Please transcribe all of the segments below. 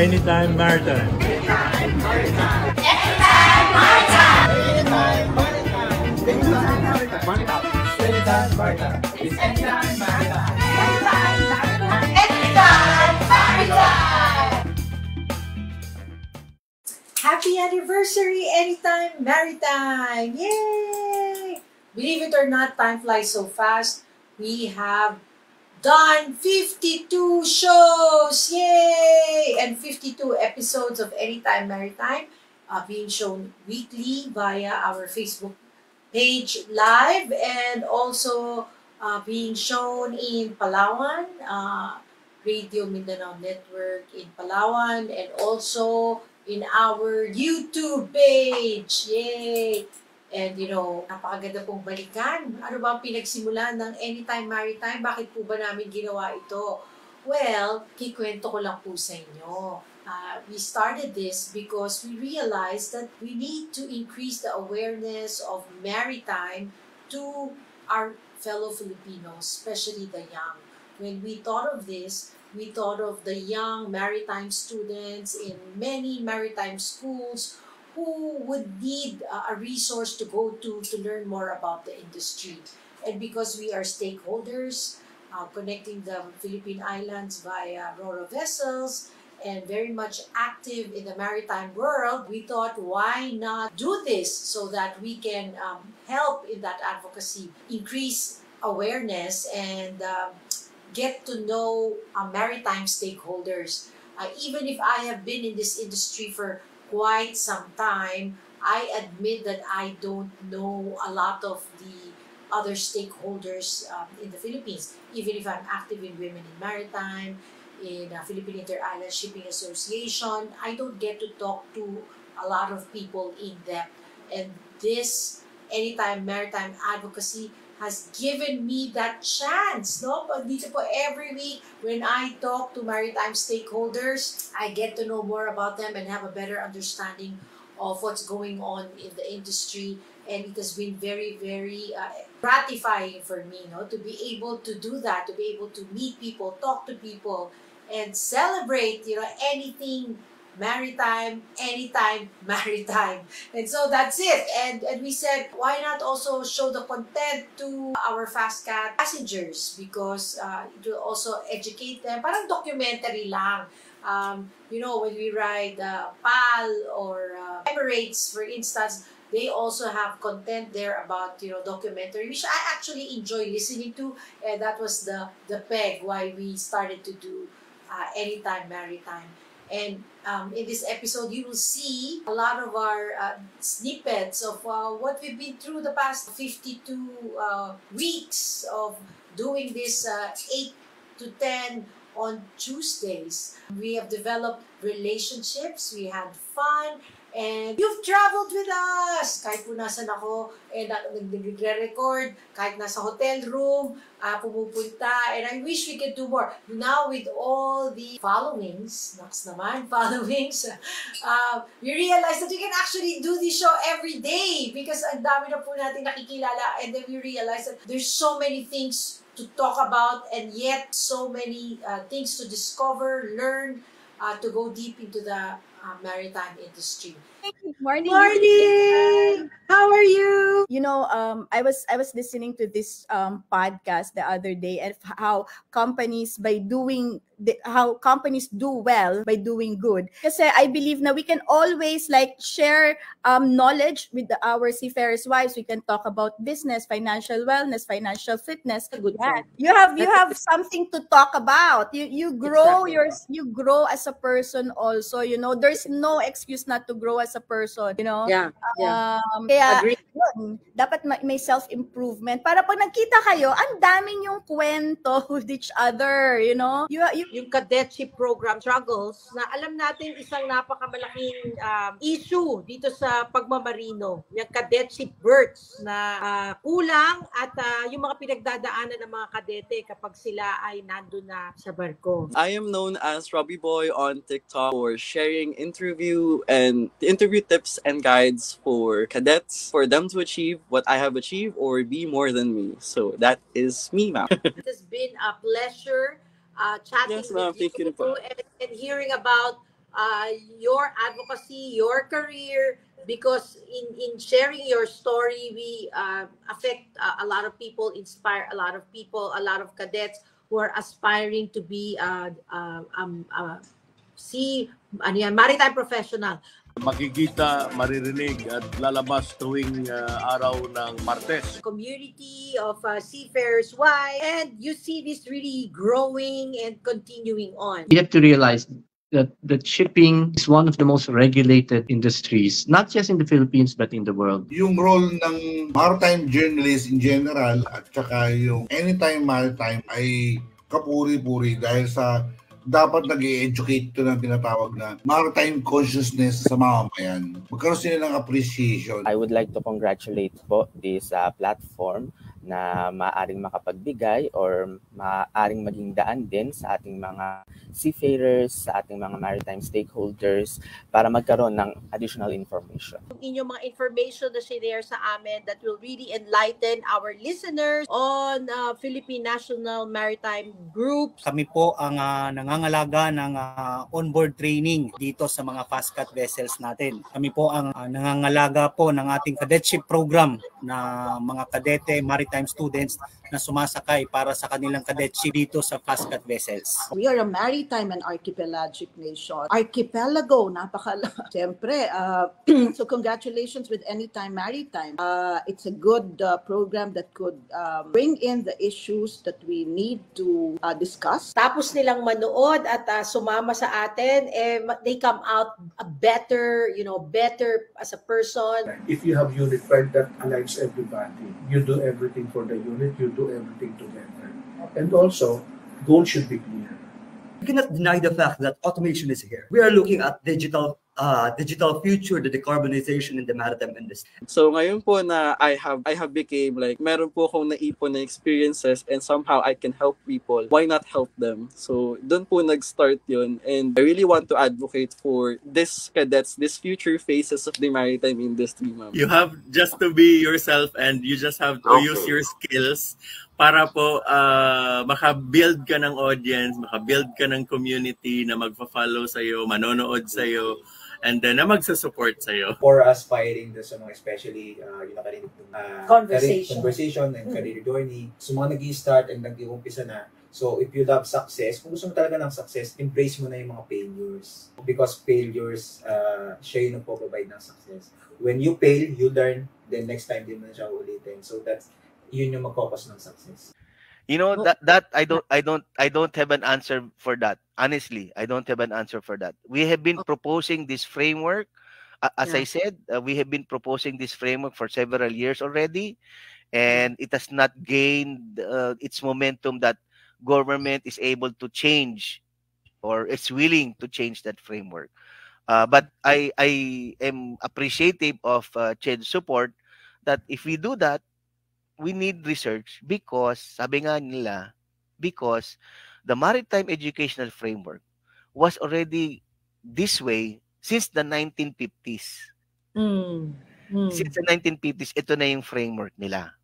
Anytime Maritime. Anytime Maritime. Anytime Maritime. Anytime Maritime. Anytime Maritime. Anytime Maritime. It's Anytime Maritime. Anytime Maritime. Happy anniversary, Anytime Maritime! Yay! Believe it or not, time flies so fast. We have done 52 shows! Yay! And 52 episodes of Anytime Maritime being shown weekly via our Facebook page live and also being shown in Palawan, Radio Mindanao Network in Palawan, and also in our YouTube page. Yay! And napakaganda pong balikan. Ano ba ang pinagsimulan ng Anytime Maritime? Bakit po ba namin ginawa ito? Well, kikwento ko lang po sa inyo. We started this because we realized that we need to increase the awareness of maritime to our fellow Filipinos, especially the young. When we thought of this, we thought of the young maritime students in many maritime schools who would need a resource to go to learn more about the industry. And because we are stakeholders, connecting the Philippine Islands via RoRo vessels, and very much active in the maritime world, we thought, why not do this so that we can help in that advocacy, increase awareness, and get to know maritime stakeholders. Even if I have been in this industry for quite some time, I admit that I don't know a lot of the other stakeholders in the Philippines. Even if I'm active in Women in Maritime, in Philippine Inter-Island Shipping Association, I don't get to talk to a lot of people in depth. And this Anytime Maritime Advocacy has given me that chance, no? Pag dito po every week, when I talk to maritime stakeholders, I get to know more about them and have a better understanding of what's going on in the industry. And it has been very, very gratifying for me, no? To be able to do that, to be able to meet people, talk to people, and celebrate, anything maritime, anytime maritime. And so that's it. And we said, why not also show the content to our FastCat passengers, because it will also educate them. Parang documentary lang. When we ride PAL or Emirates, for instance, they also have content there about documentary, which I actually enjoy listening to, and that was the peg why we started to do Anytime Maritime. And in this episode, you will see a lot of our snippets of what we've been through the past 52 weeks of doing this 8 to 10 on Tuesdays. We have developed relationships, we had fun, and you've traveled with us! Kahit po nasan ako, nagre-record, kahit nasa hotel room, pumupunta, and I wish we could do more. Now with all the followings, we realize that we can actually do this show every day because ang dami na po natin nakikilala, and then we realize that there's so many things to talk about and yet so many things to discover, learn, to go deep into the maritime industry. Good morning. Morning! How are you? I was listening to this podcast the other day, and how companies do well by doing good. Kasi I believe na we can always share knowledge with our seafarers wives. We can talk about business, financial wellness, financial fitness. Good. You have something to talk about. You grow Exactly. you grow as a person also. There's no excuse not to grow as a person. Yeah. Kaya Agree. yun, dapat may self-improvement. Para pag nagkita kayo, ang daming yung kwento with each other, Yung cadetship program struggles na alam natin isang napakamalaking issue dito sa pagmamarino. Yung cadetship births na kulang at yung mga pinagdadaanan ng mga kadete kapag sila ay nandun na sa barko. I am known as Robbie Boy on TikTok for sharing interview tips and guides for cadets, for them to achieve what I have achieved or be more than me. So that is me, ma'am. It has been a pleasure chatting Yes, ma'am. with Thank you you po. and hearing about your advocacy, your career, because in sharing your story, we affect a lot of people, inspire a lot of people, a lot of cadets who are aspiring to be maritime professional. Makikita, maririnig at lalabas tuwing araw ng Martes. Community of seafarers, why? And you see this really growing and continuing on. You have to realize that shipping is one of the most regulated industries, not just in the Philippines but in the world. Yung role ng maritime journalist in general at saka yung Anytime Maritime ay kapuri-puri dahil sa dapat nag-i-educate ito ng tinatawag na maritime consciousness sa mamamayan. Magkaroon sila ng appreciation. I would like to congratulate po this platform na maaring makapagbigay or maaring maging daan din sa ating mga seafarers, sa ating mga maritime stakeholders para magkaroon ng additional information. Inyong mga information na share sa amin that will really enlighten our listeners on Philippine National Maritime Group. Kami po ang nangangalaga ng onboard training dito sa mga fast cut vessels natin. Kami po ang nangangalaga po ng ating cadetship program na mga kadete, maritime students na sumasakay para sa kanilang cadetship dito sa fast cut vessels. We are a maritime and archipelagic nation. Archipelago, Siyempre, so congratulations with Anytime Maritime. It's a good program that could bring in the issues that we need to discuss. Tapos nilang manood at sumama sa atin, they come out better, better as a person. If you have unit pride that aligns everybody, you do everything for the unit, you do everything together. And also, goals should be clear. You cannot deny the fact that automation is here. We are looking at digital future, the decarbonization in the maritime industry. So ngayon po na I have became like meron po akong naipon na experiences and somehow I can help people. Why not help them? So doon po nag-start yun, and I really want to advocate for this cadets, this future faces of the maritime industry, ma'am. You have just to be yourself and you just have to use your skills para po maka-build ka ng audience, maka-build ka ng community na magfa-follow sa'yo, manonood sa'yo, and then na magsa-support sa'yo. For aspiring sa mga especially yung conversation and career journey, so mga nag-i-start and nag-i-umpisa na. So if you love success, kung gusto mo talaga ng success, embrace mo na yung mga failures. Because failures, siya yung nagpo-provide ng success. When you fail, you learn, then next time din mo na siya ulitin. So that's yun yung mag-focus ng success. You know, that I don't have an answer for that. Honestly, I don't have an answer for that. We have been proposing this framework. As I said, we have been proposing this framework for several years already, and it has not gained its momentum that government is able to change or is willing to change that framework. But I am appreciative of Ched's support that if we do that, we need research because, sabi nga nila, because the maritime educational framework was already this way since the 1950s. Since the 1950s, ito na yung framework nila.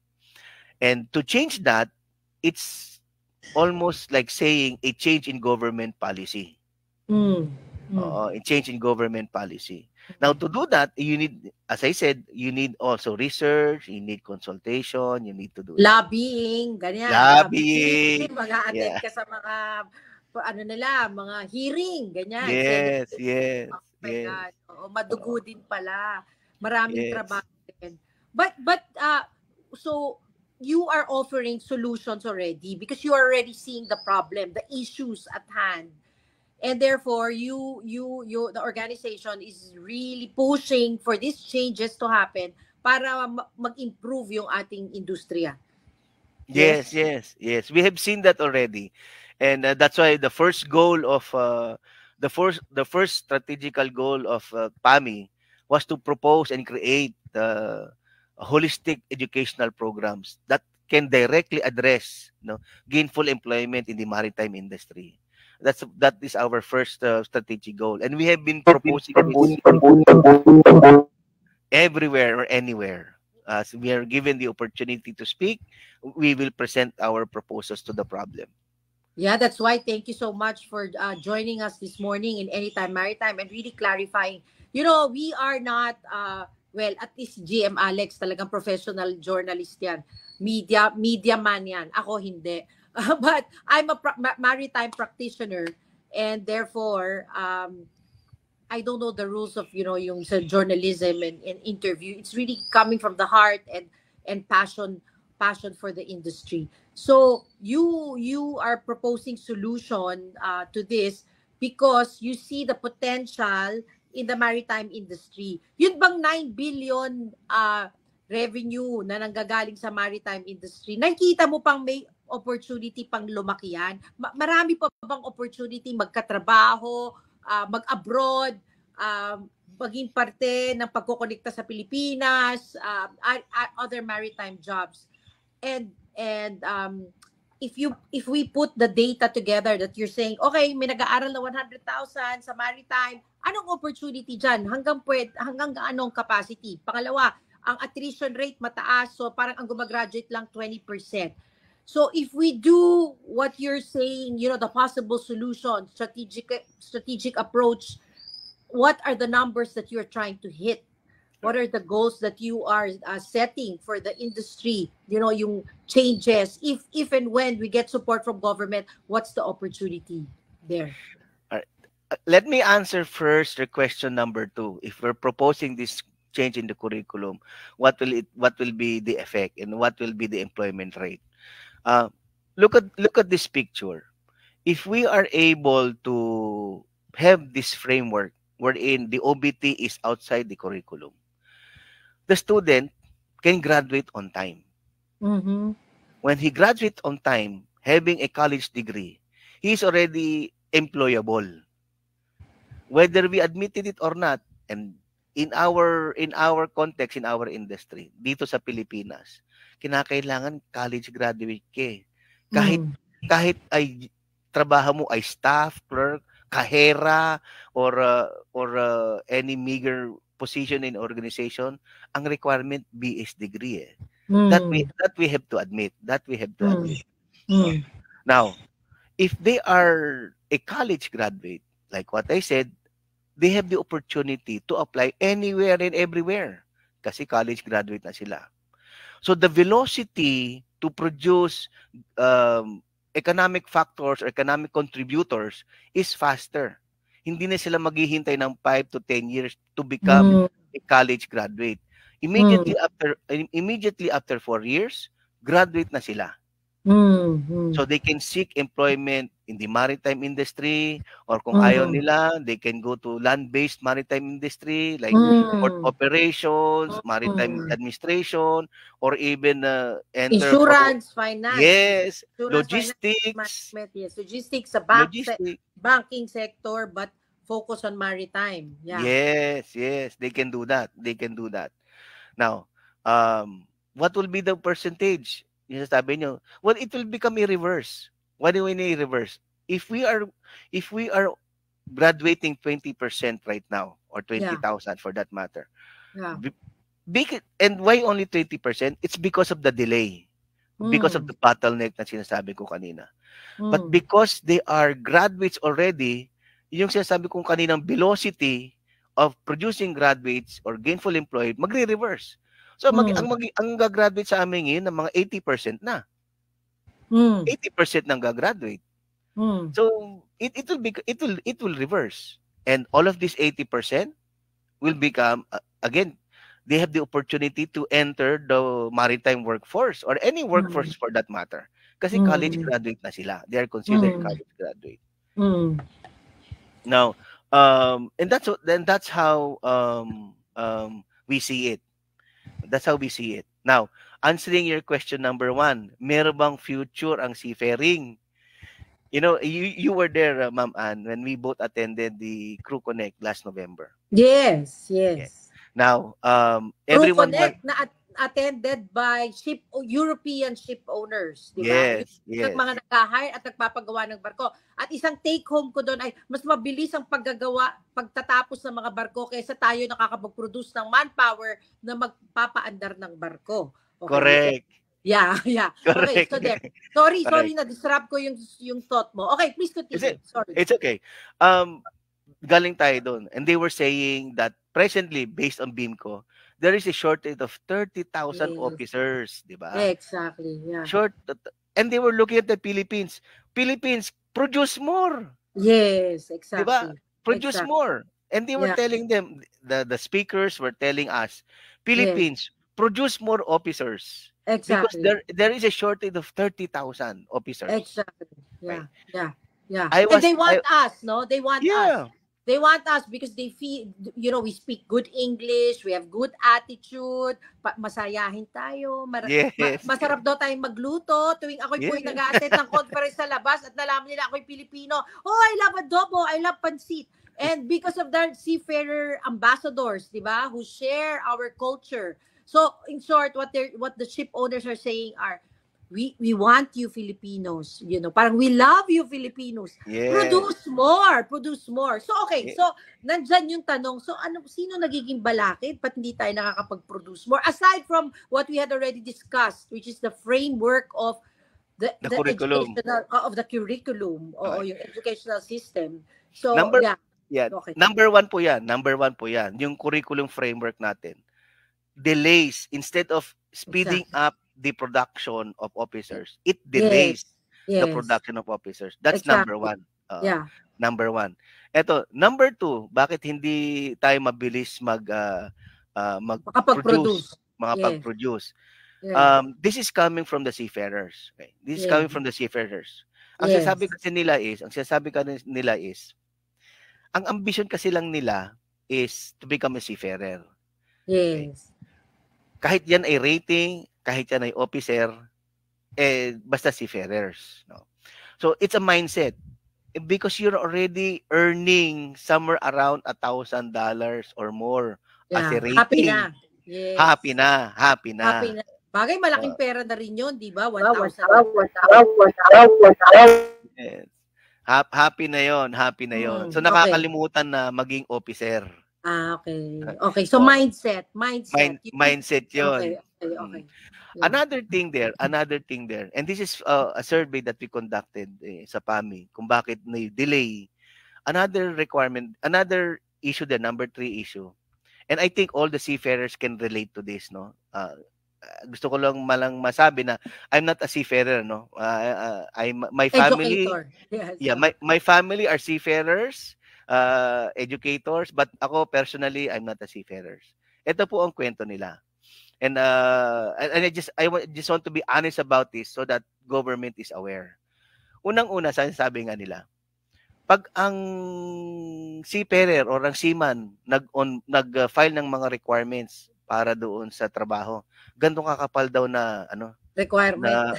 And to change that, it's almost like saying a change in government policy. A change in government policy. Now, to do that, you need, as I said, you need also research, you need consultation, you need to do lobbying, ganyan. Lobbying. Mag-a-attend ka sa mga, mga hearing, ganyan. Yes. O, madugo din pala. Maraming trabaho din. But, so, you are offering solutions already because you are already seeing the problem, the issues at hand. And therefore, the organization is really pushing for these changes to happen para mag-improve yung ating industriya. Yes. We have seen that already, and that's why the first goal of the first strategical goal of PAMI was to propose and create holistic educational programs that can directly address gainful employment in the maritime industry. That is our first strategic goal, and we have been proposing everywhere or anywhere. As we are given the opportunity to speak, we will present our proposals to the problem. Yeah, that's why thank you so much for joining us this morning in Anytime Maritime and really clarifying. You know, we are not, well, at least GM Alex, talagang professional journalist yan. Media man yan. Ako hindi. But I'm a maritime practitioner and therefore, I don't know the rules of, yung sa journalism and interview. It's really coming from the heart and passion for the industry. So you are proposing solution to this because you see the potential in the maritime industry. Yun bang 9 billion revenue na nanggagaling sa maritime industry? Nakikita mo pang may opportunity pang lumaki yan? Marami pa bang opportunity magkatrabaho, mag-abroad, maging parte ng pagkokonekta sa Pilipinas, other maritime jobs? And if we put the data together that you're saying, okay, may nag-aaral na 100,000 sa maritime, anong opportunity dyan? Hanggang anong capacity? Pangalawa, ang attrition rate mataas, so parang ang gumagraduate lang 20%. So if we do what you're saying, the possible solution, strategic approach, what are the numbers that you're trying to hit? What are the goals that you are setting for the industry? Yung changes. If and when we get support from government, what's the opportunity there? All right. Let me answer first your question number 2. If we're proposing this change in the curriculum, what will be the effect and what will be the employment rate? Look at this picture. If we are able to have this framework wherein the OBT is outside the curriculum, the student can graduate on time. Mm-hmm. When he graduates on time, having a college degree, he is already employable. Whether we admitted it or not, and in our context, in our industry, dito sa Pilipinas, kinakailangan college graduate ka. Kahit ay trabaho mo ay staff, clerk, kahera, or any meager position in organization, ang requirement BS degree. That we have to admit. Now, if they are a college graduate, like what I said, they have the opportunity to apply anywhere and everywhere kasi college graduate na sila. So the velocity to produce economic factors or economic contributors is faster. Hindi na sila maghihintay ng 5 to 10 years to become a college graduate. Immediately after 4 years, graduate na sila. So they can seek employment in the maritime industry, or kung ayaw nila, they can go to land-based maritime industry like port operations, maritime administration, or even insurance, finance. Yes, Insurance, logistics. Logistics sa banking sector, but focus on maritime. Yeah. Yes, they can do that. Now, what will be the percentage? Yung sabi nyo, well, it will become a reverse. What do we mean reverse? If we are graduating 20% right now, or 20,000 for that matter, and why only 20%? It's because of the delay, because of the bottleneck na sinasabi ko kanina. But because they are graduates already, yung sinasabi kong kaninang velocity of producing graduates or gainful employed, magre-reverse. So ang gagraduate sa amin ngayon ng mga 80% na. 80% nang gagraduate. So it will reverse. And all of this 80% will become again, they have the opportunity to enter the maritime workforce or any workforce for that matter. Kasi college graduate na sila. They are considered college graduate. Now, and that's how we see it. That's how we see it. Now, answering your question number 1, meron bang future ang seafaring? You were there, Ma'am Ann, when we both attended the Crew Connect last November. Yes. Now, Crew Connect na attended by European ship owners, di ba? Yes. Mga nag-hire at nagpapagawa ng barko. At isang take-home ko doon ay mas mabilis ang pagtatapos ng mga barko kaysa tayo nakakapag-produce ng manpower na magpapaandar ng barko. Okay? Correct. Yeah, yeah. Okay, Correct. so there. Sorry Correct. na-disrupt ko yung thought mo. Okay, please continue. Sorry. It's okay. Galing tayo doon. And they were saying that presently, based on BIMCO, there is a shortage of 30,000 Yes. officers, di ba? Exactly, yeah. And they were looking at the Philippines. Philippines, produce more. Yes, Di ba? exactly. Produce Exactly. more. And they were Yeah. telling them, the speakers were telling us, Philippines, produce more officers. Because Exactly. there is a shortage of 30,000 officers. Exactly. Yeah, yeah, yeah. I And was- they want I- us, no? They want Yeah. us. They want us because they feel, we speak good English, we have good attitude, masayahin tayo, Yes. masarap daw tayong magluto. Tuwing ako'y Yes. po'y nag-a-attend ng conference sa labas at nalaman nila ako'y Pilipino, oh, I love adobo, I love pansit. And because of their seafarer ambassadors, di ba, who share our culture. So, in short, what the ship owners are saying are, we want you Filipinos, parang we love you Filipinos. Yes. Produce more. So, okay, so, nandyan yung tanong, so, sino nagiging balakid? Ba't hindi tayo nakakapag-produce more? Aside from what we had already discussed, which is the framework of the curriculum. Of the curriculum, o yung educational system. So, Number yeah. Okay. Number one po yan. Yung curriculum framework natin. Delays, instead of speeding up the production of officers, it delays the production of officers. That's number one. Yeah. Number one. Eto, number two, bakit hindi tayo mabilis makapag-produce? This is coming from the seafarers. Okay? This is coming from the seafarers. Ang sinasabi kasi nila is, ang ambition kasi lang nila is to become a seafarer. Yes. Kahit yan ay rating, kahit yan ay officer, basta seafarers. No? So, it's a mindset. Because you're already earning somewhere around $1,000 or more as a rating. Happy na. Yes. Happy na. Bagay, malaking pera na rin yun, di ba? 1,000. Yes. Happy na yon. So, nakakalimutan na maging officer. Okay. Okay, so mindset. Mindset yun. Okay. Another thing there, and this is a survey that we conducted sa PAMI, kung bakit na-delay. Another issue there, number 3 issue. And I think all the seafarers can relate to this, no? Gusto ko lang masabi na I'm not a seafarer, no? My family, educator. Yes. Yeah, my family are seafarers, educators, but ako personally, I'm not a seafarer. Ito po ang kwento nila. And I just want to be honest about this so that government is aware. Unang-una, sabi nga nila, pag ang seafarer or ang seaman nag-file ng mga requirements para doon sa trabaho, ganito kakapal daw na requirement.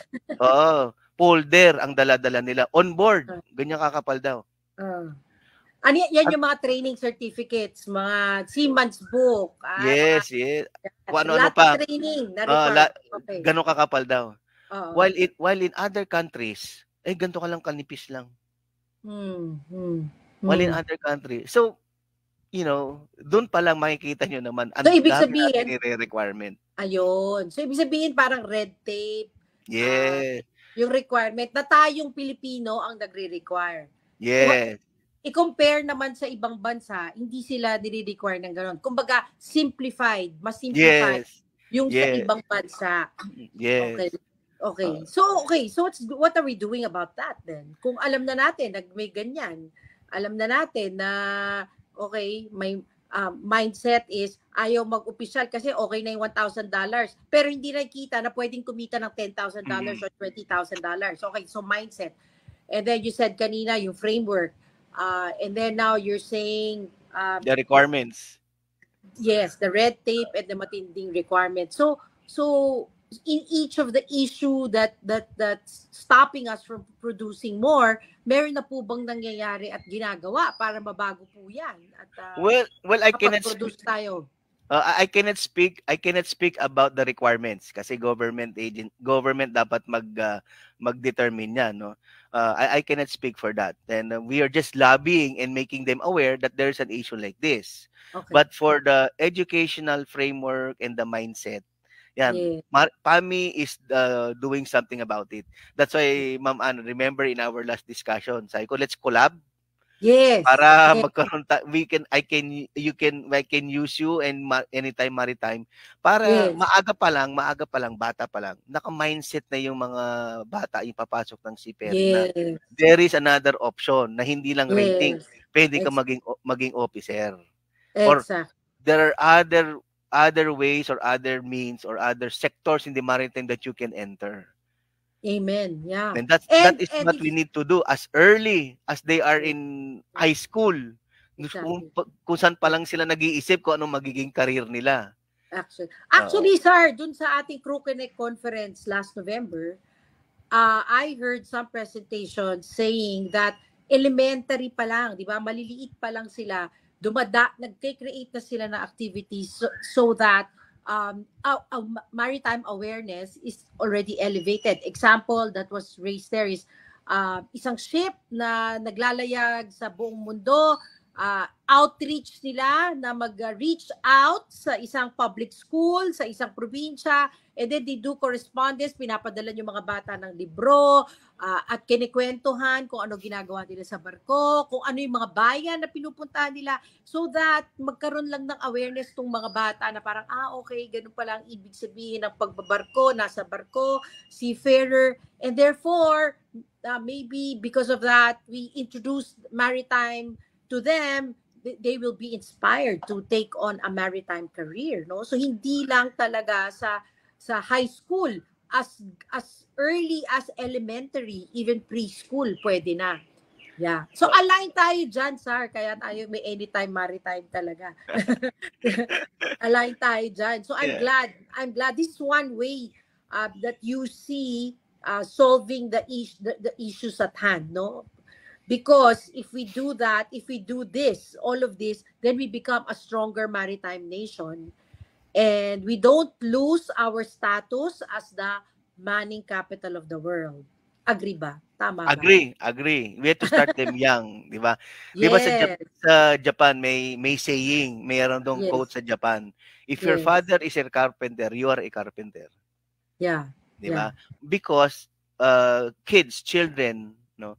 Folder ang dala-dala nila on board. Ganyan kakapal daw. Yan yung mga training certificates, mga seaman's book. Yes. Ano pa? Training na okay. Ganon kakapal daw. While in other countries, ganito ka lang kanipis lang. While in other countries. So, doon pa lang makikita nyo naman ang ibig sabihin, requirement. Ayun. So, ibig sabihin parang red tape. Yes. Yung requirement na tayong Pilipino ang nagre-require. Yes. I-compare naman sa ibang bansa, hindi sila nire-require ng gano'n. Kumbaga, mas simplified yung sa ibang bansa. Yes. Okay. So what are we doing about that then? Kung alam na natin, may ganyan, alam na natin na, may mindset is ayaw mag-opisyal kasi okay na yung $1,000. Pero hindi nakikita na pwedeng kumita ng $10,000 or $20,000. Okay, so mindset. And then you said kanina, yung framework. And then now you're saying the requirements. Yes, the red tape and the matinding requirements. So in each of the issue that's stopping us from producing more, meron na po bang nangyayari at ginagawa para mabago po 'yan? At well I cannot produce tayo. I cannot speak about the requirements kasi government dapat mag-determine yan, no? I cannot speak for that. And we are just lobbying and making them aware that there's an issue like this. Okay. But for the educational framework and the mindset, Yan. Yeah. PAMI is doing something about it. That's why, Ma'am Ann, remember in our last discussion, sabi ko, let's collab. Yes. Para Yes. magkaroon I can use you and Anytime Maritime para Yes. maaga pa lang, bata pa lang, naka-mindset na yung mga bata yung papasok ng seafaring na Yes. there is another option na hindi lang rating. Yes. Pwede ka maging officer. Or Exact. there are other ways or other means or other sectors in the maritime that you can enter. Amen. Yeah. And that is what we need to do as early as they are in high school. Exactly. Kung saan pa lang sila nag-iisip kung anong magiging career nila. Actually, sir, dun sa ating Crew Connect conference last November, I heard some presentation saying that elementary pa lang, di ba? Maliliit pa lang sila, nag-create na sila ng activities so that maritime awareness is already elevated. Example that was raised there is isang ship na naglalayag sa buong mundo, outreach nila na mag-reach out sa isang public school, sa isang probinsya, and then they do correspondence, pinapadala yung mga bata ng libro, at kinikwentuhan kung ano ginagawa nila sa barko, kung ano yung mga bayan na pinupuntahan nila, so that magkaroon lang ng awareness tong mga bata na parang, okay, ganun pala ang ibig sabihin ng pagbabarko, nasa barko, seafarer, and therefore, maybe because of that, we introduced maritime to them, they will be inspired to take on a maritime career, no? So hindi lang talaga sa high school, as early as elementary, even preschool pwede na. Yeah. So align tayo dyan, sir, kaya tayo may Anytime Maritime talaga. Align tayo dyan. So I'm glad this is one way that you see solving the issues at hand, no? Because if we do that, if we do this, all of this, then we become a stronger maritime nation. And we don't lose our status as the manning capital of the world. Agree ba? Tama ba? Agree. We have to start them young, di ba? Di ba sa Japan may saying, mayroon dong quote sa Japan. If your father is a carpenter, you are a carpenter. Yeah. Di ba? Because children, no,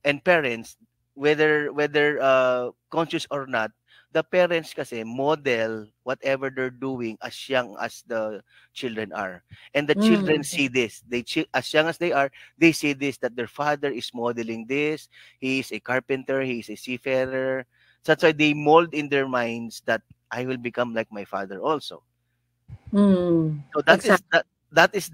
and parents, whether conscious or not, the parents kasi model whatever they're doing as young as the children are. And the children see this. As young as they are, they see this, that their father is modeling this. He is a carpenter, he is a seafarer. So that's why they mold in their minds that I will become like my father also. So that is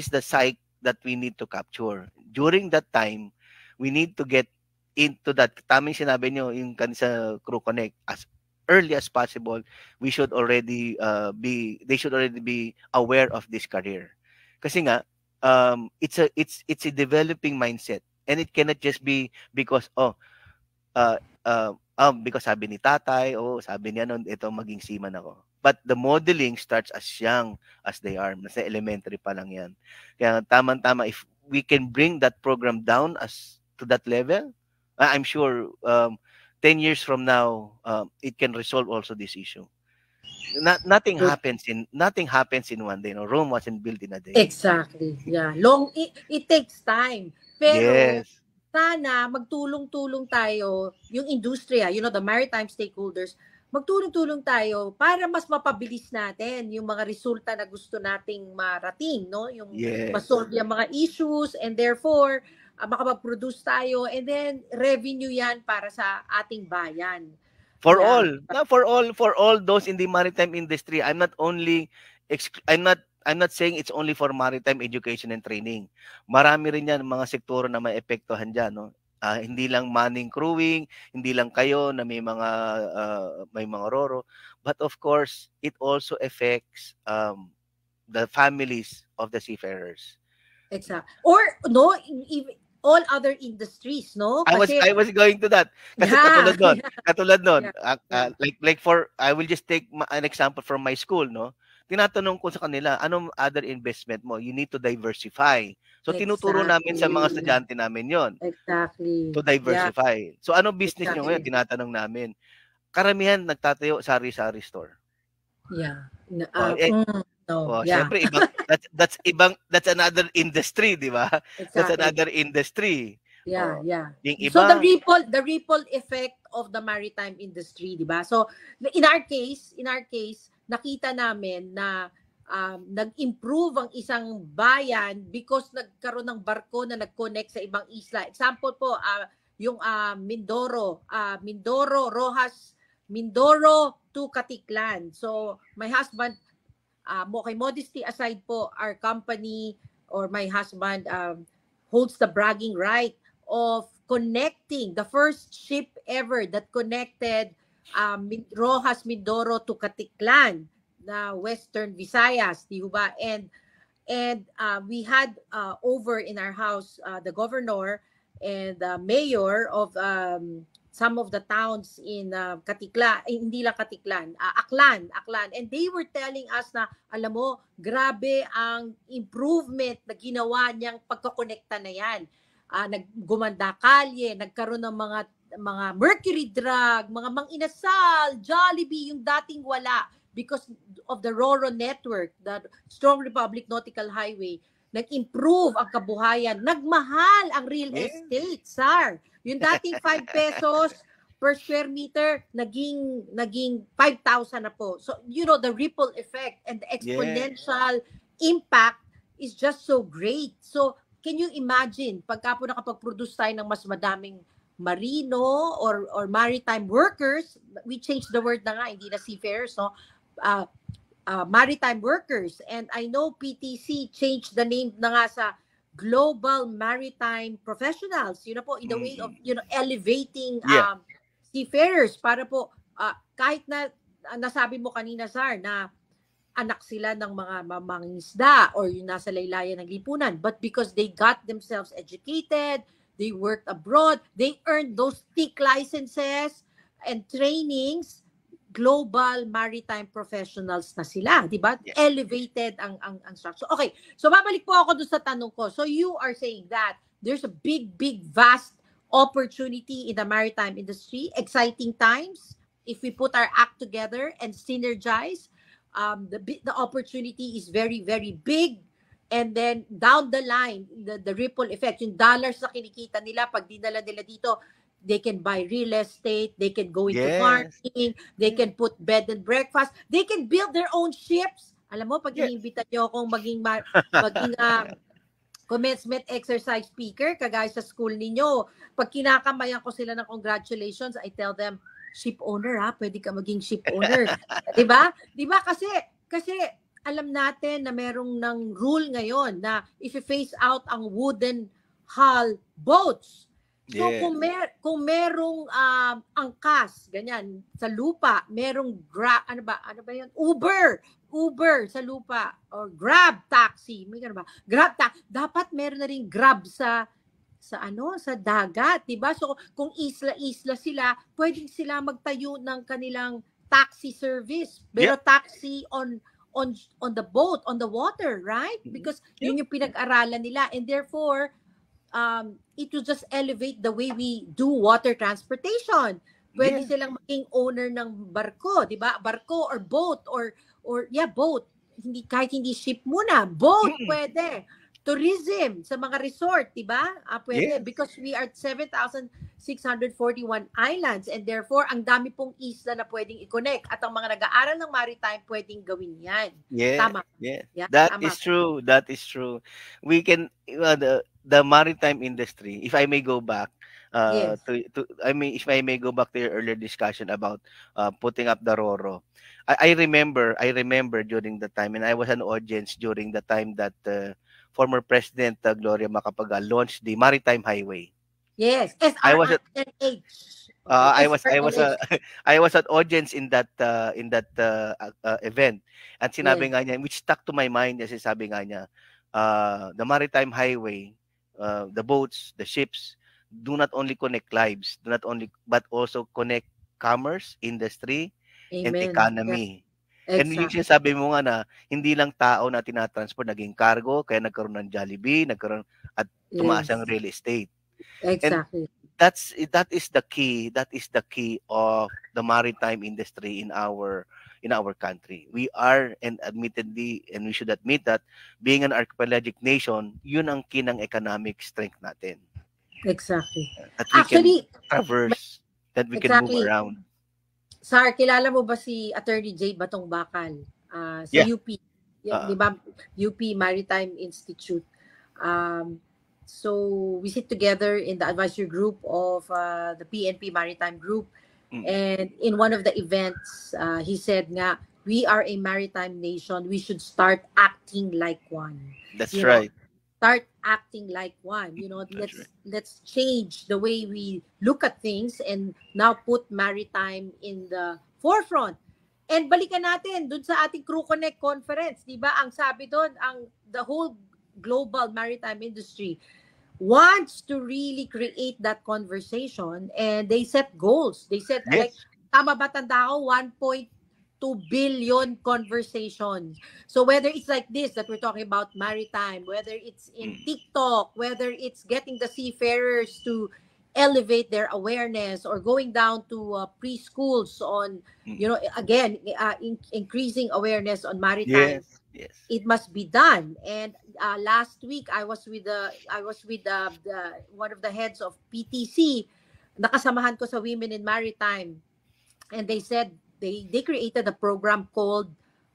the psyche that we need to capture. During that time, we need to get into that. Tamang sinabi nyo yung sa Crew Connect, as early as possible, they should already be aware of this career. Kasi nga, it's a developing mindset, and it cannot just be because because sabi ni tatay, sabi niya noon, ito maging seaman ako. But the modeling starts as young as they are. Nasa elementary pa lang yan. Kaya tama-tama, if we can bring that program down to that level, I'm sure 10 years from now, it can resolve also this issue. Nothing happens in one day. No? Rome wasn't built in a day. Exactly. Yeah. It takes time. Pero sana magtulong-tulong tayo, yung industriya, the maritime stakeholders, magtulong-tulong tayo para mas mapabilis natin yung mga resulta na gusto nating marating, no? Yung masolve yung mga issues, and therefore makapag-produce tayo, and then revenue yan para sa ating bayan. For all those in the maritime industry, I'm not saying it's only for maritime education and training. Marami rin yan mga sektoro na may epektuhan diyan, no? Hindi lang manning crewing, hindi lang kayo na may mga roro, but of course it also affects the families of the seafarers. Exactly. Or no, even all other industries, no? Kasi, I was going to that. Kasi katulad nun. I will just take an example from my school, no? Tinatanong ko sa kanila, anong other investment mo? You need to diversify. So tinuturo namin sa mga estudyante namin yon. Exactly. To diversify. So anong business nyo ngayon? Tinatanong namin. Karamihan nagtatayo sari-sari store. Yeah. Syempre that's another industry, di ba? That's Exactly. another industry. Yeah, yeah. Yung So iba, the ripple effect of the maritime industry, di ba? So in our case, nakita namin na nag-improve ang isang bayan because nagkaroon ng barko na nag-connect sa ibang isla. Example po, yung Mindoro to Katiklan. So my husband, okay, modesty aside po, our company or my husband holds the bragging right of connecting the first ship ever that connected Rojas Mindoro to Katiklan na Western Visayas, di ba? And we had over in our house the governor and the mayor of some of the towns in Katiklan, hindi lang Katiklan, Aklan. And they were telling us na, alam mo, grabe ang improvement na ginawa niyang pagkakonekta na yan. Naggumanda kalye, nagkaroon ng mga mercury drug, mga mang-inasal, Jollibee, yung dating wala because of the RORO network, the Strong Republic Nautical Highway. Nag-improve ang kabuhayan, nagmahal ang real estate, SAR. Yung dating 5 pesos per square meter, naging 5,000 na po. So, you know, the ripple effect and the exponential impact is just so great. So, can you imagine, pagka po nakapag-produce tayo ng mas madaming marino or maritime workers, we changed the word na nga, hindi na seafarers, no? Maritime workers. And I know PTC changed the name na nga sa Global Maritime Professionals. Yun na po, in the way of, you know, elevating seafarers para po, kahit na nasabi mo kanina, Zar, na anak sila ng mga mangingisda or yung nasa laylayan ng lipunan. But because they got themselves educated, they worked abroad, they earned those TIC licenses and trainings, global maritime professionals na sila, di ba? Elevated ang structure. Okay, so babalik po ako doon sa tanong ko. So you are saying that there's a big, vast opportunity in the maritime industry, exciting times. If we put our act together and synergize, the opportunity is very, very big. And then down the line, the ripple effect, yung dollars na kinikita nila, pag dinala nila dito, they can buy real estate, they can go into farming, they can put bed and breakfast, they can build their own ships. Alam mo, pag iniimbita nyo akong maging commencement exercise speaker, kagaya sa school ninyo, pag kinakamayan ko sila ng congratulations, I tell them, ship owner pwede ka maging ship owner. Diba? Diba? Kasi alam natin na merong ng rule ngayon na if you phase out ang wooden hull boats, so kung merong angkas, ganyan, sa lupa, merong ano ba yun? Uber sa lupa or Grab taxi, may gano'n ba? Grab taxi, dapat meron na rin Grab sa dagat, 'di ba? So kung isla sila, pwedeng sila magtayo ng kanilang taxi service, pero taxi on the boat, on the water, right? Because yun yung pinag-aralan nila, and therefore it will just elevate the way we do water transportation. Pwede silang maging owner ng barko, 'di ba? Barko or boat or boat. Kahit hindi ship muna, boat pwede. Tourism sa mga resort, 'di ba? Pwede because we are 7,641 islands and therefore ang dami pong isla na pwedeng i-connect at ang mga nag-aaral ng maritime pwedeng gawin 'yan. Tama. That is true. We can the maritime industry, if I may go back if I may go back to your earlier discussion about putting up the RORO. I remember during the time, and I was an audience during the time that former President Gloria Macapagal launched the Maritime Highway. Yes, I was an audience in that event, and sinabi nga niya, which stuck to my mind, kasi sabi nga niya, the Maritime Highway, the boats, the ships, do not only connect lives, but also connect commerce, industry, and economy. And yung sinasabi mo nga na hindi lang tao na tinatransport, naging cargo, kaya nagkaroon ng Jollibee, at tumaas ang real estate. Exactly. And that is the key of the maritime industry in our in our country. We are, and admittedly, and we should admit that, being an archipelagic nation, yun ang kinang economic strength natin. Exactly. That we Actually, can traverse, that we can exactly. move around. Sir, kilala mo ba si Attorney J. Batong Bakal sa Yeah. UP? Di ba? UP Maritime Institute. So we sit together in the advisory group of the PNP Maritime Group. And in one of the events, he said nga, we are a maritime nation. We should start acting like one. That's You right. know, start acting like one. You know, let's change the way we look at things and now put maritime in the forefront. And balikan natin dun sa ating Crew Connect conference, 'di ba? Ang sabi doon, the whole global maritime industry wants to really create that conversation, and they set goals. They said, Yes. like, tama ba tanda ko, 1.2 billion conversations. So whether it's like this that we're talking about maritime, whether it's in TikTok, whether it's getting the seafarers to elevate their awareness, or going down to preschools on, you know, again, increasing awareness on maritime. Yes. It must be done. And last week I was with one of the heads of PTC. Nakasamahan ko sa Women in Maritime, and they said they created a program called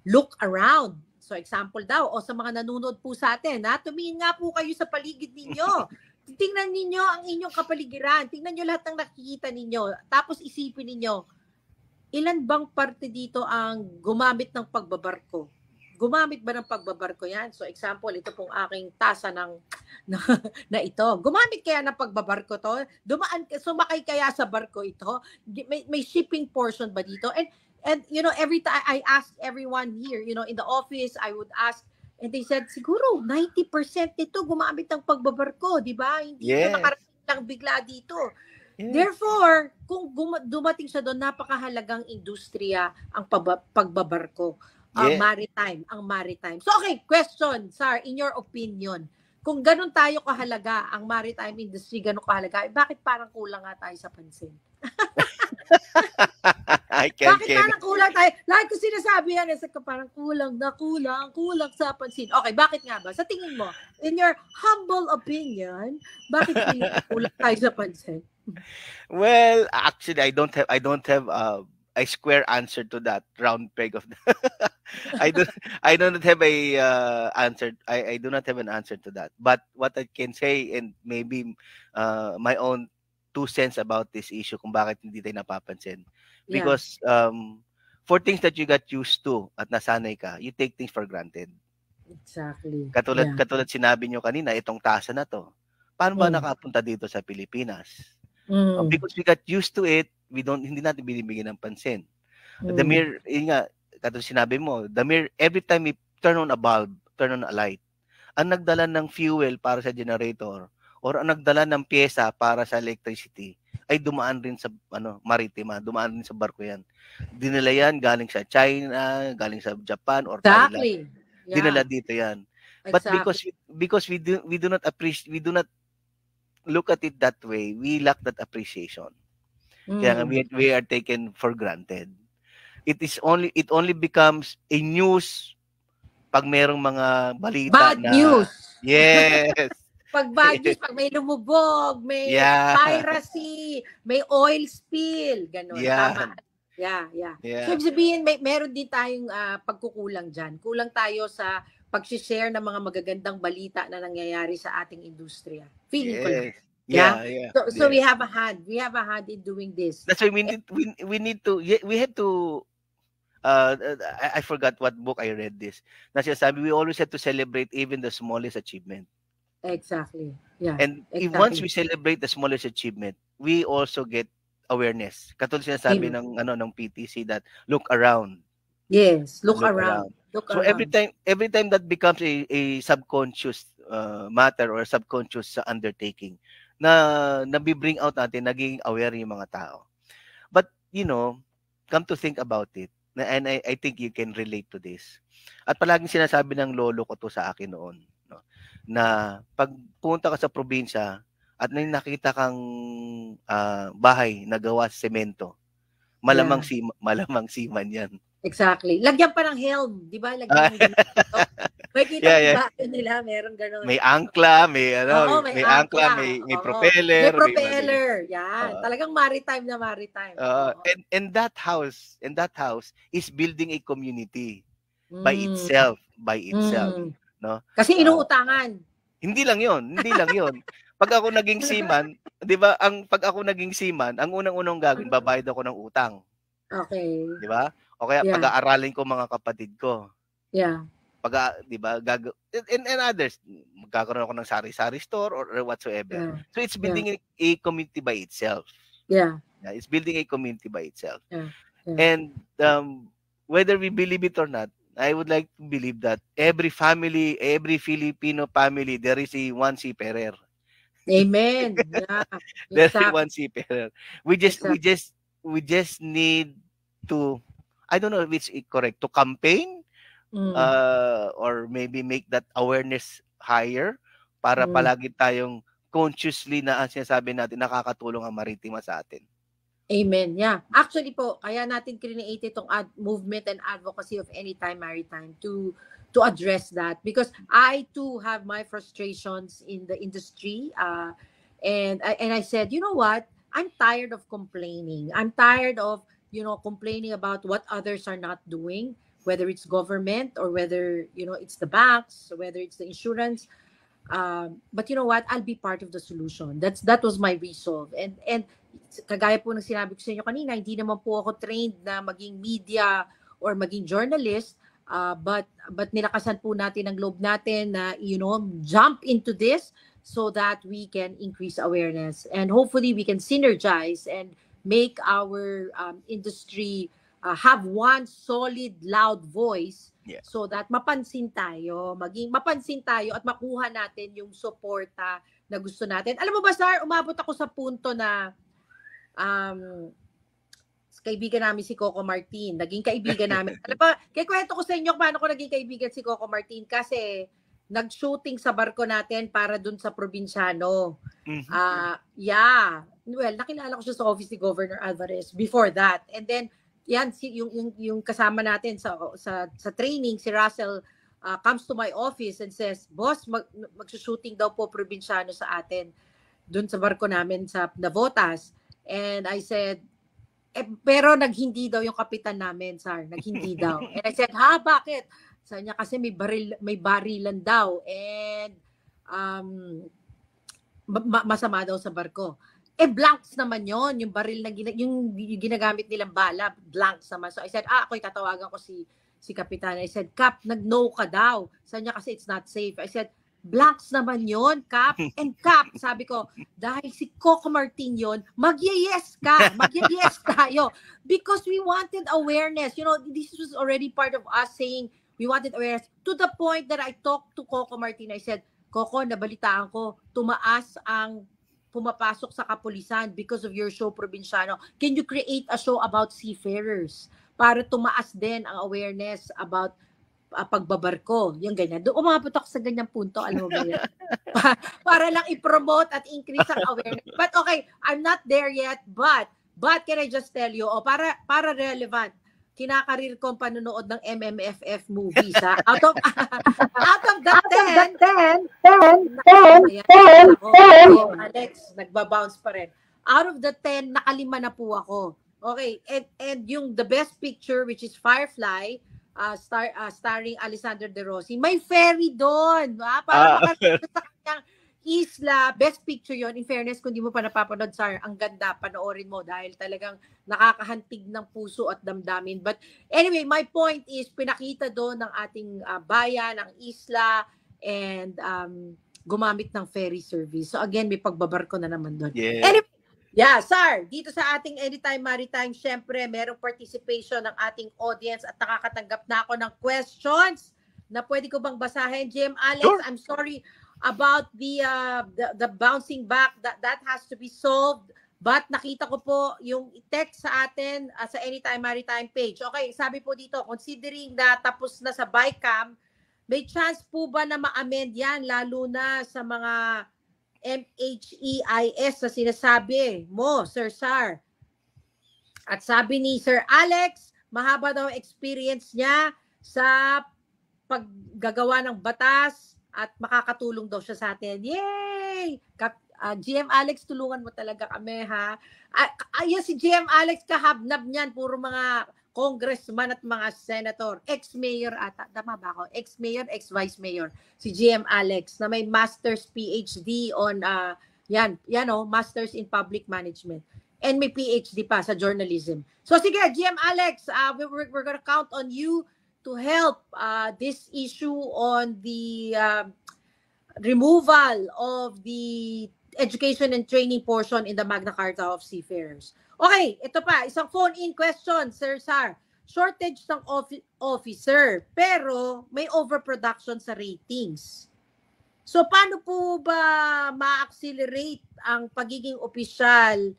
Look Around. So example daw, o sa mga nanonood po sa atin, tumingin nga po kayo sa paligid ninyo. Tingnan ninyo ang inyong kapaligiran. Tingnan nyo lahat ng nakikita ninyo. Tapos isipin ninyo, ilan bang parte dito ang gumamit ng pagbabarko? Gumamit ba ng pagbabarko yan? So example, ito pong aking tasa na ito. Gumamit kaya ng pagbabarko to? Sumakay kaya sa barko ito? May shipping portion ba dito? And you know, every time I ask everyone here, you know, in the office, I would ask, and they said, siguro 90% ito gumamit ng pagbabarko, di ba? Hindi ito nakarating lang bigla dito. Yes. Therefore, kung dumating siya doon, napakahalagang industriya ang pagbabarko. Ang maritime. So okay, question, Sir, in your opinion, kung ganun tayo kahalaga, ang maritime industry ganun kahalaga, bakit parang kulang nga tayo sa pansin? Bakit parang kulang tayo? Lagi ko sinasabi yan, parang kulang sa pansin. Okay, bakit nga ba? Sa tingin mo, in your humble opinion, bakit kulang tayo sa pansin? Well, actually, I don't have a square answer to that, round peg of I don't have a answer. I do not have an answer to that. But what I can say, and maybe my own 2 cents about this issue, kung bakit hindi tayo napapansin. Because for things that you got used to at nasanay ka, you take things for granted. Exactly. Katulad sinabi nyo kanina, itong tasa na to. Paano ba nakapunta dito sa Pilipinas? Because we got used to it, hindi natin binibigyan ng pansin. The mere, katulad sinabi mo, every time we turn on a bulb, turn on a light, ang nagdala ng fuel para sa generator, or ang nagdala ng pyesa para sa electricity, ay dumaan rin sa maritima, dumaan rin sa barko yan. Dinala yan galing sa China, galing sa Japan, or Thailand. Dinala dito yan. But because we do not appreciate, we do not look at it that way, we lack that appreciation. Kaya we are taken for granted. It only becomes a news pag merong mga balita bad news. Yes. Pag bad news, pag may lumubog, may piracy, may oil spill, gano'n. Tama. Yeah. So, sabihin, meron din tayong pagkukulang dyan. Kulang tayo sa pag-share ng mga magagandang balita na nangyayari sa ating industriya. Feeling ko lang. Yeah. So we have a hand. We have a hand in doing this. That's why we have to I forgot what book I read this. Nasasabi, we always have to celebrate even the smallest achievement. Exactly. Yeah. And if once we celebrate the smallest achievement, we also get awareness. Katulad sinasabi ng PTC that look around. Yes, look around. So every time that becomes a subconscious matter or subconscious undertaking, na nabi-bring out natin, naging aware yung mga tao. But, come to think about it, and I think you can relate to this. At palaging sinasabi ng lolo ko to sa akin noon, na pag punta ka sa probinsya at nakita kang bahay na gawa sa semento, malamang siman yan. Exactly. Lagyan pa ng helm, di ba? Lagyan ng may kita nila, meron gano'n. May angkla, may Oo, may angkla, may Oo. propeller. May propeller. Yan. Talagang maritime na maritime. And that house is building a community by itself, no? Kasi inuutangan. Hindi lang 'yon. Pag ako naging seaman, 'di ba? Pag ako naging seaman, ang unang-unang gagawin, babayad ako ng utang. Okay. 'Di ba? O kaya pag-aaralin ko mga kapatid ko. Yeah. Di ba, and others, magkakaroon ako ng sari-sari store or whatsoever. Yeah. So it's building a community by itself. Yeah. It's building a community by itself. Yeah. And whether we believe it or not, I would like to believe that every family, every Filipino family, there is a one seafarer. Amen. Yeah. There's a one seafarer. We just need to, I don't know if it's correct, to campaign or maybe make that awareness higher para palagi tayong consciously na sinasabi natin nakakatulong ang maritima sa atin. Amen. Yeah. Actually po, kaya natin create itong movement and advocacy of Anytime Maritime to address that, because I too have my frustrations in the industry, and I said, you know what? I'm tired of complaining. I'm tired of, complaining about what others are not doing, whether it's government or whether, it's the banks, or whether it's the insurance. But you know what? I'll be part of the solution. That was my resolve. And kagaya po ng sinabi ko sa inyo kanina, hindi naman po ako trained na maging media or maging journalist, but nilakasan po natin ang loob natin na, jump into this so that we can increase awareness. And hopefully we can synergize and make our industry have one solid, loud voice, so that mapansin tayo at makuha natin yung suporta na gusto natin. Alam mo ba, Sar, umabot ako sa punto na kaibigan namin si Coco Martin. Naging kaibigan namin. Alam ba, kaya kwento ko sa inyo paano ko naging kaibigan si Coco Martin, kasi nag-shooting sa barko natin para dun sa probinsyano. Yeah. Well, nakilala ko siya sa office ni Governor Alvarez before that. And then, yan, yung kasama natin sa training, si Russell comes to my office and says, boss, mag-shooting daw po probinsyano sa atin dun sa barko namin sa Navotas. And I said, pero naghindi daw yung kapitan namin, Sar. Naghindi daw. And I said, bakit? Sabi niya, kasi may barilan daw. And masama daw sa barko. Blanks naman yon, yung baril na yung ginagamit nilang bala, blanks naman. So I said, ako'y tatawagan ko si kapitan. I said, Kap, nag-no ka daw. Sabi niya, kasi it's not safe. I said, blanks naman yon, Kap. And Kap, sabi ko, dahil si Coco Martin yon, mag-yes ka. Mag-yes tayo. Because we wanted awareness. This was already part of us saying we wanted awareness. To the point that I talked to Coco Martin. I said, Coco, nabalitaan ko, tumaas ang pumapasok sa kapulisan because of your show, Probinsyano. Can you create a show about seafarers para tumaas din ang awareness about pagbabarko? Yung ganyan. Doon umabot ako sa ganyang punto, alam mo ba yan? Para lang i-promote at increase ang awareness. But okay, I'm not there yet, but can I just tell you, para relevant, kinakarir ko ang panonood ng MMFF movies, ha? Out of the 10, Alex, nagbabounce pa rin. Out of the 10, nakalima na po ako. Okay, and yung the best picture, which is Firefly, starring Alessandra De Rossi, may ferry doon. Para makakita sa kanyang isla, best picture yon. In fairness, kung di mo pa napapanood, Sar, ang ganda, panoorin mo dahil talagang nakakahantig ng puso at damdamin. But anyway, my point is, pinakita doon ng ating bayan, ang isla, and gumamit ng ferry service. So again, may pagbabarko na naman doon. Yeah. Anyway, yeah, Sar, dito sa ating Anytime Maritime, syempre, merong participation ng ating audience at nakakatanggap na ako ng questions na pwede ko bang basahin. Jim, Alex, sure. I'm sorry about the bouncing back, that has to be solved, but nakita ko po yung text sa atin sa Anytime Maritime page. Okay, sabi po dito, considering na tapos na sa BICAM, may chance po ba na ma-amend yan, lalo na sa mga MHEIS na sinasabi mo, Sir Sar? At sabi ni Sir Alex, mahaba daw experience niya sa paggagawa ng batas at makakatulong daw siya sa atin. Yay! GM Alex, tulungan mo talaga kami, ha? Ayan si GM Alex, kahabnab niyan, puro mga congressman at mga senator. Ex-mayor ata. Tama ba ako? Ex-mayor, ex-vice mayor. Si GM Alex na may master's PhD on, master's in public management. And may PhD pa sa journalism. So sige, GM Alex, we're gonna count on you to help this issue on the removal of the education and training portion in the Magna Carta of Seafarers. Okay, ito pa, isang phone-in question, Sir Sar. Shortage ng officer, pero may overproduction sa ratings. So paano po ba ma-accelerate ang pagiging opisyal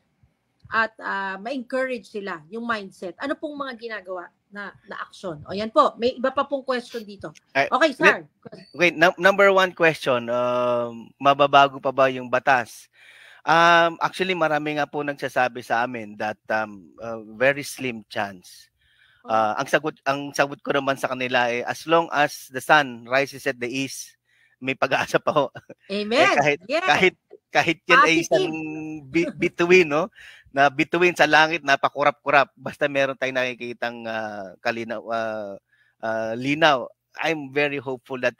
at ma-encourage sila, yung mindset? Ano pong mga ginagawa na action? O yan po, may iba pa pong question dito. Okay, sir. Wait, number one question, mababago pa ba yung batas? Actually, marami nga po nagsasabi sa amin that very slim chance. Ang sagot ko naman sa kanila ay as long as the sun rises at the east, may pag-asa pa ho. Amen. Kahit yan ay isang bituin, no? Na bituin sa langit, napakurap-kurap. Basta meron tayong nakikitang linaw. I'm very hopeful that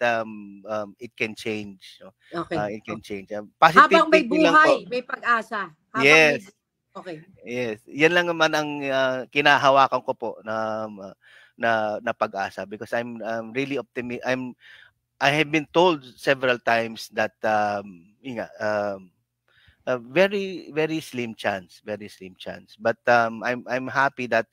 it can change. No? Okay. It can change. Habang may buhay, may pag-asa. Yes. Okay. Yes. Yan lang naman ang kinahawakan ko po na pag-asa, because I'm really optimistic. I have been told several times that very slim chance, but I'm happy that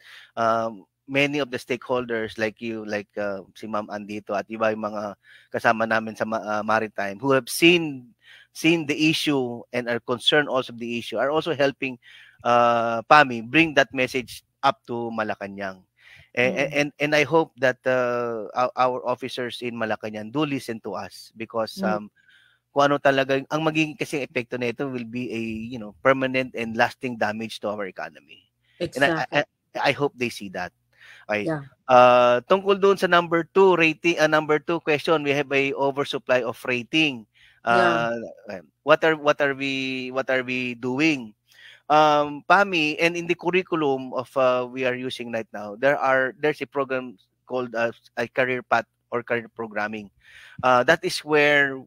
many of the stakeholders like you, like si Ma'am Andito at iba yung mga kasama namin sa Maritime who have seen the issue and are concerned also of the issue are also helping PAMI bring that message up to Malacanang. And I hope that our officers in Malacanang do listen to us, because kung ano talaga ang magiging kasi epekto nito will be a permanent and lasting damage to our economy. Exactly. And I hope they see that. Okay. Yeah. Tungkol doon sa number 2 rating, number 2 question, we have a oversupply of rating. What are we doing? PAMI, and in the curriculum of we are using right now, there's a program called a career path or career programming. That is where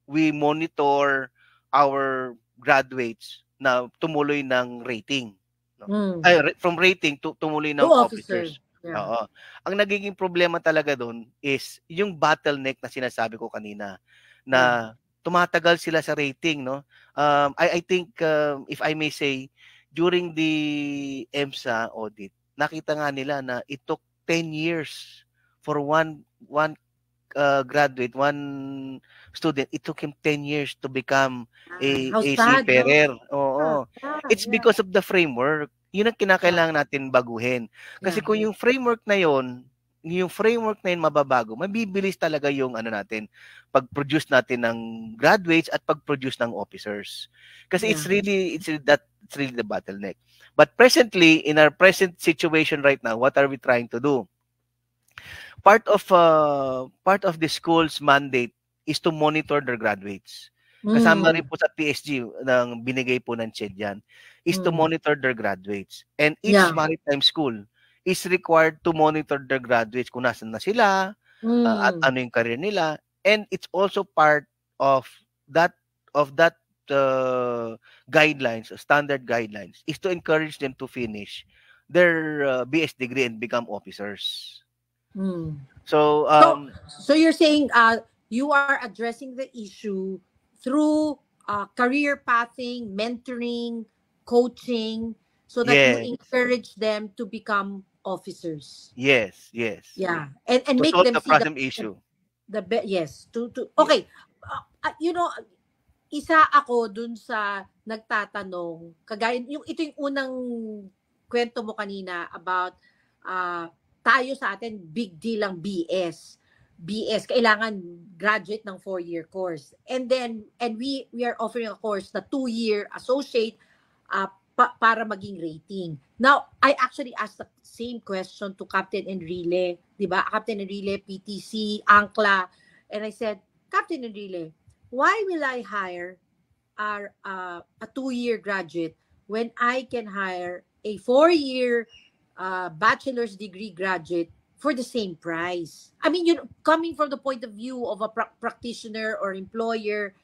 we monitor our graduates na tumuloy ng rating. No? From rating to tumuloy ng officers. Yeah. Oo. Ang nagiging problema talaga doon is yung bottleneck na sinasabi ko kanina, na tumatagal sila sa rating, no? I think if I may say, during the EMSA audit, nakita nga nila na it took 10 years for one graduate, one student. It took him 10 years to become a seafarer. Oo. It's because of the framework. Yun ang kinakailangan natin baguhin. Kasi kung yung framework na yun mababago, mabibilis talaga yung natin, pag-produce natin ng graduates at pag-produce ng officers. Kasi it's really the bottleneck. But presently, in our present situation right now, what are we trying to do? Part of the school's mandate is to monitor their graduates. Kasama rin po sa PSG ng binigay po ng CHED yan, is to monitor their graduates. And each maritime school is required to monitor their graduates kung nasan na sila, at ano yung career nila. And it's also part of that guidelines, standard guidelines, is to encourage them to finish their BS degree and become officers. So you're saying you are addressing the issue through career pathing, mentoring, coaching, so that you encourage them to become officers. Yes. Yeah, and to make solve them the present issue. Okay. Isa ako dun sa nagtatanong, kagaya ito yung unang kwento mo kanina about tayo sa atin big deal ang BS, kailangan graduate ng 4-year course. And we are offering a course na 2-year associate para maging rating. Now, I actually asked the same question to Captain Enrile, di ba? Captain Enrile, PTC, Angkla, and I said, Captain Enrile, why will I hire a 2-year graduate when I can hire a 4-year bachelor's degree graduate for the same price? I mean, coming from the point of view of a practitioner or employer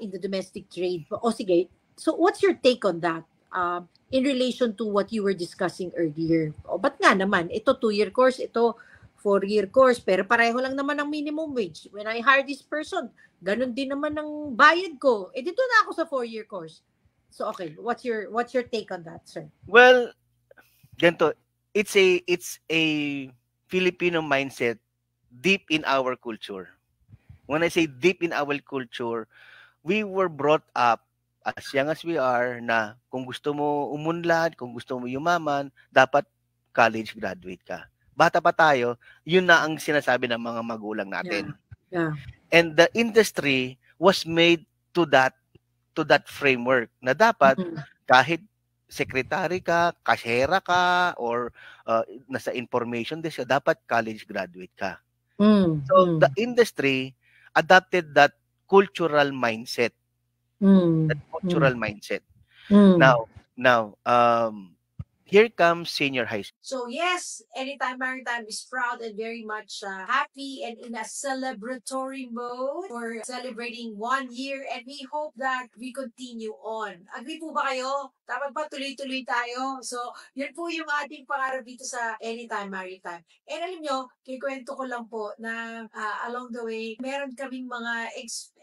in the domestic trade. O sige, so what's your take on that? In relation to what you were discussing earlier. O ba't nga naman, ito 2-year course, ito 4-year course, pero pareho lang naman ang minimum wage. When I hire this person, ganun din naman ang bayad ko. Eh dito na ako sa 4-year course. So okay, what's your take on that, sir? Well, ganito, it's a Filipino mindset deep in our culture. When I say deep in our culture, we were brought up as young as we are na kung gusto mo umunlad, kung gusto mo yumaman, dapat college graduate ka. Bata pa tayo, yun na ang sinasabi ng mga magulang natin. Yeah. And the industry was made to that framework na dapat kahit secretary ka, kasyera ka, or nasa information desk ka, dapat college graduate ka. So the industry adopted that cultural mindset. That cultural mindset. Now, here comes senior high school. So yes, Anytime Maritime is proud and very much happy and in a celebratory mode for celebrating 1 year, and we hope that we continue on. Agree po ba kayo? Dapat ba tuloy-tuloy tayo? So, yun po yung ating pangarap dito sa Anytime Maritime. And alam nyo, kikwento ko lang po na along the way, meron kaming mga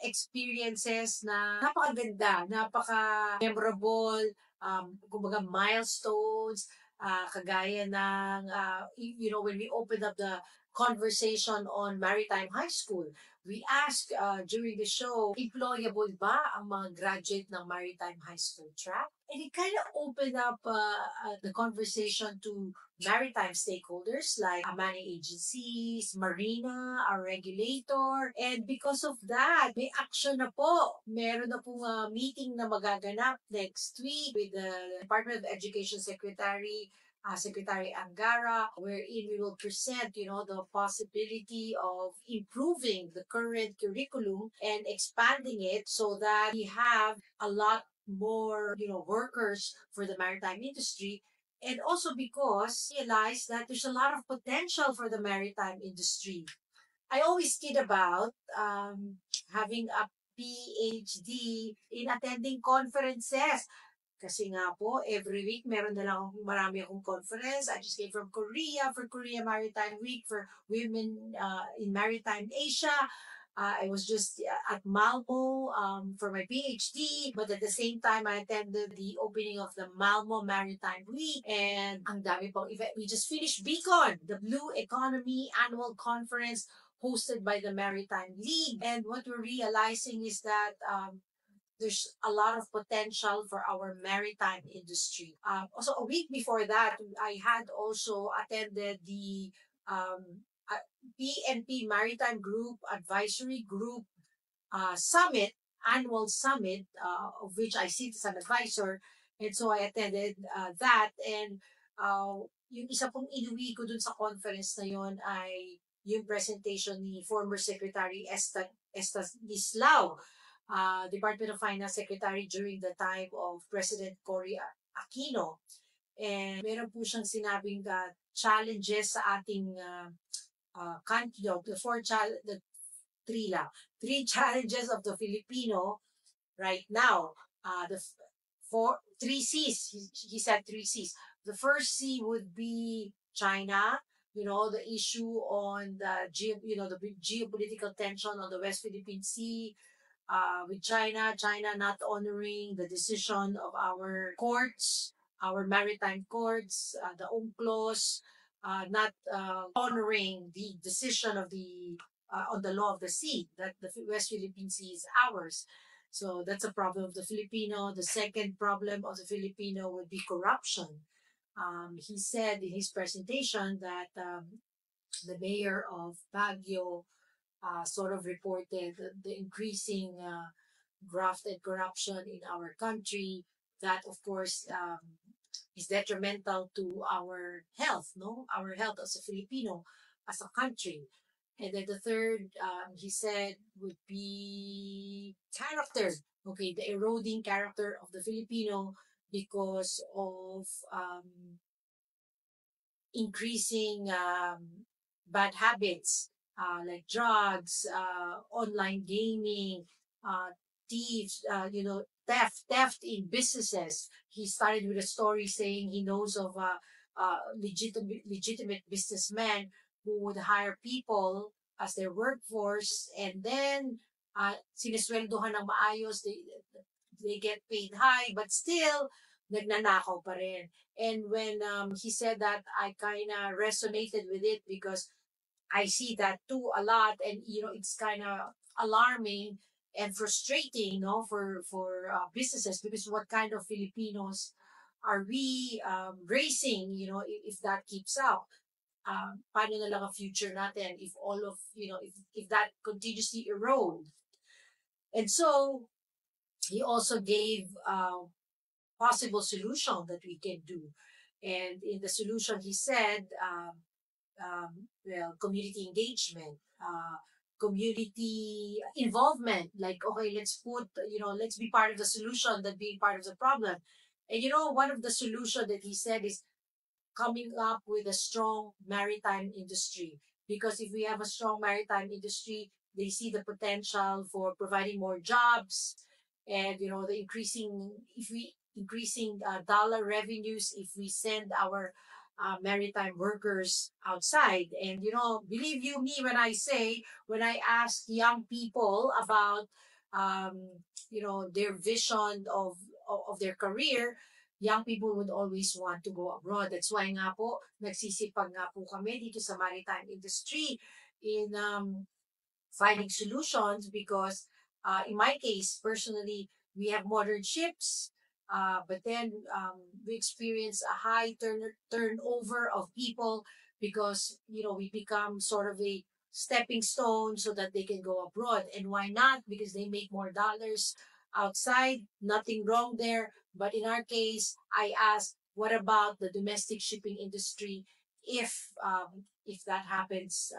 experiences na napakaganda, napaka-memorable, kumbaga milestones, kagaya ng, when we opened up the conversation on Maritime High School, we asked during the show, employable ba ang mga graduate ng Maritime High School track? And it kind of opened up the conversation to maritime stakeholders like Amani agencies, Marina, our regulator. And because of that, may action na po. Meron na pong meeting na magaganap next week with the Department of Education Secretary Angara, wherein we will present, the possibility of improving the current curriculum and expanding it so that we have a lot more, workers for the maritime industry. And also because I realize that there's a lot of potential for the maritime industry. I always kid about having a PhD in attending conferences. Kasi nga po, every week, marami akong conference. I just came from Korea for Korea Maritime Week for Women in Maritime Asia. I was just at Malmo for my PhD, but at the same time, I attended the opening of the Malmo Maritime Week, and ang dami pong event. We just finished Beacon, the Blue Economy Annual Conference hosted by the Maritime League. And what we're realizing is that there's a lot of potential for our maritime industry. Also, a week before that, I had also attended the PNP Maritime Group Advisory Group Summit, annual summit, of which I sit as an advisor. And so I attended that. And yung isa pong inuwi ko dun sa conference na yon ay yung presentation ni former Secretary Estanislao, Department of Finance Secretary during the time of President Cory Aquino. And meron po siyang sinabing challenges sa ating country, the three challenges of the Filipino right now. Three C's. He said 3 C's. The first C would be China. The issue on the geopolitical tension on the West Philippine Sea with China not honoring the decision of our courts, our maritime courts, the UNCLOS, not honoring the decision of the on the law of the sea, that the West Philippine Sea is ours. So that's a problem of the Filipino. The second problem of the Filipino would be corruption. He said in his presentation that the mayor of Baguio sort of reported the increasing graft and corruption in our country. That, of course, is detrimental to our health, no? Our health as a Filipino, as a country. And then the third, he said, would be character. Okay, the eroding character of the Filipino because of increasing bad habits like drugs, online gaming, thieves, theft in businesses. He started with a story saying he knows of a legitimate businessman who would hire people as their workforce, and then sinesweldohan ng maayos, they get paid high, but still nagnanakaw pa rin. And when he said that, I kind of resonated with it because I see that too a lot, and it's kind of alarming and frustrating, for businesses, because what kind of Filipinos are we raising, if that keeps up? Paano na lang ang future natin if all of, if that continuously erode? And so he also gave possible solution that we can do. And in the solution, he said, community engagement, community involvement. Like, okay, let's be part of the solution than being part of the problem. And one of the solution that he said is coming up with a strong maritime industry. Because if we have a strong maritime industry, they see the potential for providing more jobs, and the increasing dollar revenues if we send our maritime workers outside. And believe you me when I ask young people about their vision of their career, young people would always want to go abroad. That's why nga po, nagsisipag nga po kami dito sa maritime industry in finding solutions, because in my case, personally, we have modern ships, but then we experience a high turnover of people because, we become sort of a stepping stone so that they can go abroad. And why not? Because they make more dollars outside, nothing wrong there. But in our case, I asked, what about the domestic shipping industry if that happens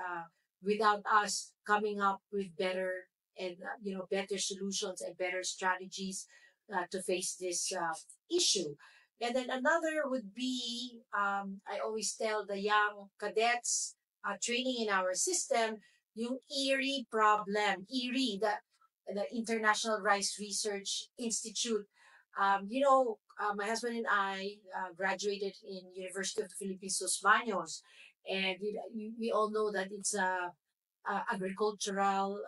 without us coming up with better and better solutions and better strategies to face this issue? And then another would be, I always tell the young cadets training in our system, yung ERI problem. ERI, the International Rice Research Institute. My husband and I graduated in University of the Philippines, Los Baños, and we all know that it's a agricultural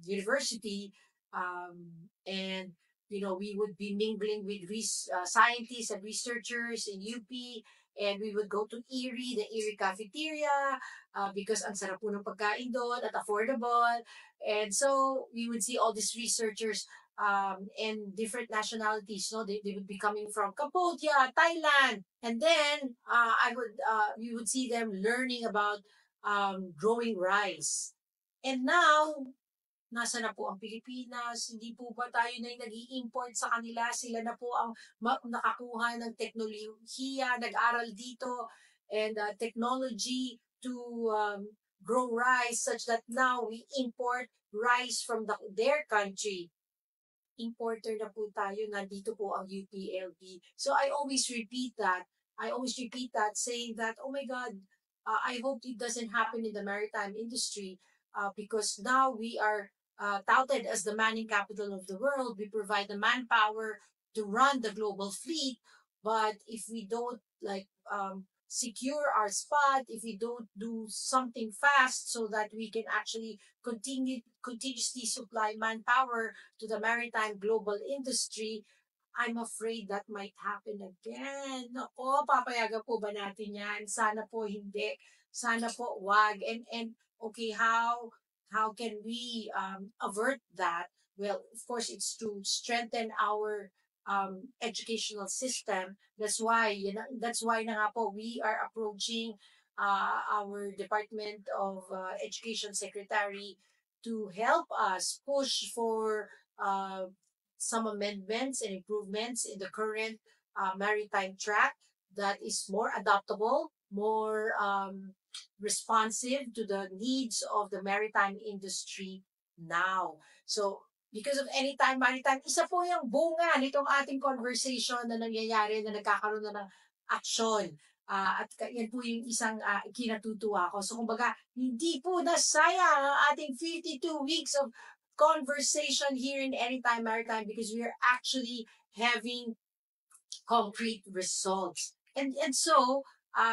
university, and we would be mingling with scientists and researchers in UP, and we would go to ERI, the ERI cafeteria, because ang sarap po ng pagkain doon at affordable. And so we would see all these researchers and different nationalities. They would be coming from Cambodia, Thailand, and then we would see them learning about growing rice. And now, nasa na po ang Pilipinas? Hindi po ba tayo na yung nag-i-import sa kanila? Sila na po ang nakakuha ng teknolohiya, nag-aral dito, and technology to grow rice, such that now we import rice from their country. Importer na po tayo, nandito po ang UPLB. So I always repeat that, saying that, oh my God, I hope it doesn't happen in the maritime industry, because now we are touted as the manning capital of the world. We provide the manpower to run the global fleet, but if we don't secure our spot, if we don't do something fast so that we can actually continuously supply manpower to the maritime global industry, I'm afraid that might happen again. Nako, papayagan po ba natin yan? Sana po hindi. Sana po wag. And okay, how can we avert that? Well, of course, it's to strengthen our educational system. That's why na nga po we are approaching our Department of Education Secretary to help us push for some amendments and improvements in the current maritime track, that is more adaptable, more responsive to the needs of the maritime industry now. So, because of Anytime Maritime, isa po yung bunga nitong ating conversation na nangyayari, na nagkakaroon na ng aksyon. At yan po yung isang kinatutuwa ko. So, kumbaga, hindi po nasayang ang ating 52 weeks of conversation here in Anytime Maritime because we are actually having concrete results. And so,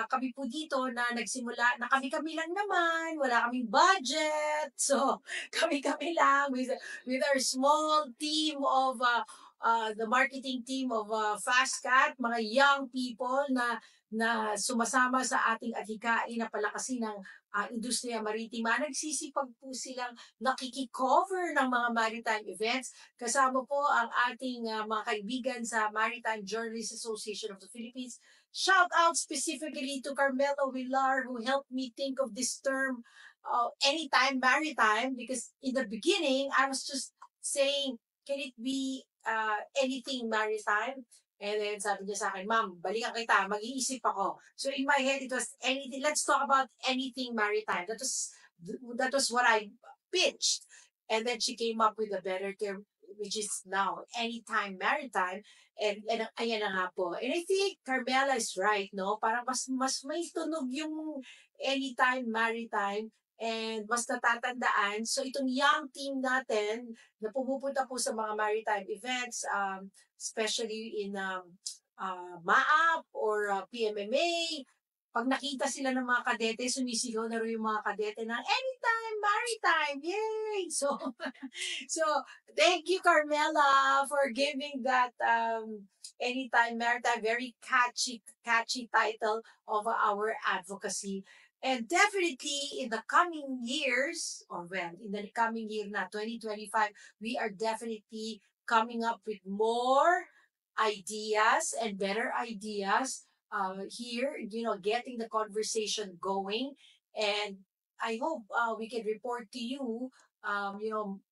kami po dito na nagsimula, na kami-kami lang naman, wala kaming budget. So, kami-kami lang with our small team of the marketing team of FastCat, mga young people na sumasama sa ating adhikain na palakasin ng industriya maritima. Nagsisipag po silang nakiki-cover ng mga maritime events. Kasama po ang ating mga kaibigan sa Maritime Journalists Association of the Philippines. Shout out specifically to Carmelo Villar who helped me think of this term, Anytime Maritime, because in the beginning, I was just saying, can it be anything maritime? And then sabi niya sa akin, ma'am, balikan kita, mag-iisip ako. So in my head, it was anything. Let's talk about anything maritime. That was what I pitched. And then she came up with a better term, which is now Anytime Maritime. And ayan na nga po. And I think Carmela is right, no? Parang mas may tunog yung Anytime Maritime and mas natatandaan. So itong young team natin na pumupunta po sa mga maritime events, especially in MAAP or PMMA, pag nakita sila ng mga kadete, sumisigaw na rin yung mga kadete ng Anytime Maritime! Yay! So thank you, Carmela, for giving that Anytime Maritime, very catchy title of our advocacy. And definitely in the coming years, in the coming year na 2025, we are definitely coming up with more ideas and better ideas here, getting the conversation going. And I hope we can report to you,